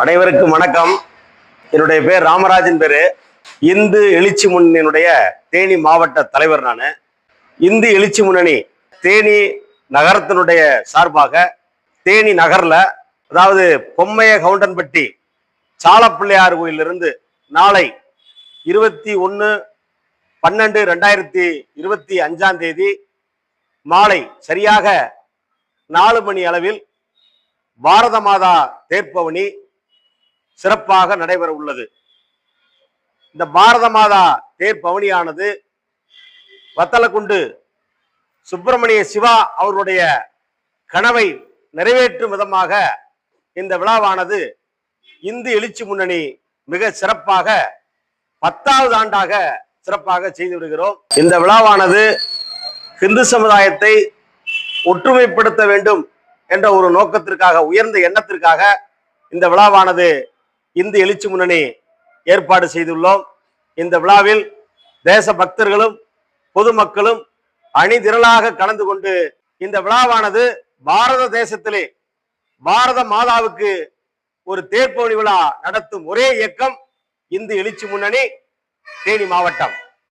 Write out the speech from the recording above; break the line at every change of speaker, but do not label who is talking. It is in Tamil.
அனைவருக்கும் வணக்கம். என்னுடைய பேர் ராமராஜன். பேரு இந்து எழுச்சி முன்னணியினுடைய தேனி மாவட்ட தலைவர். நான் இந்து எழுச்சி முன்னணி தேனி நகரத்தினுடைய சார்பாக தேனி நகர்ல, அதாவது பொம்மைய கவுண்டன்பட்டி சாலப்பிள்ளையார் கோயிலிருந்து நாளை 21/12/2025 மாலை சரியாக 4 மணி அளவில் பாரத மாதா தேர்ப்பவனி சிறப்பாக நடைபெற உள்ளது. இந்த பாரத மாதா தேர்ப்பவனியானது வத்தலக்குண்டு சுப்பிரமணிய சிவா அவருடைய கனவை நிறைவேற்றும் விதமாக இந்த விழாவானது இந்து எழுச்சி முன்னணி மிக சிறப்பாக 10வது ஆண்டாக சிறப்பாக செய்து வருகிறோம். இந்த விழாவானது இந்து சமுதாயத்தை ஒற்றுமைப்படுத்த வேண்டும் என்ற ஒரு நோக்கத்திற்காக, உயர்ந்த எண்ணத்திற்காக இந்த விழாவானது இந்து எழுச்சி முன்னணி ஏற்பாடு செய்துள்ளோம். இந்த விழாவில் தேச பக்தர்களும் பொதுமக்களும் அணிதிரளாக கலந்து கொண்டு இந்த விழாவானது பாரத தேசத்திலே பாரத மாதாவுக்கு ஒரு தேர்ப்பவனி விழா நடத்தும் ஒரே இயக்கம் இந்து எழுச்சி முன்னணி தேனி மாவட்டம்.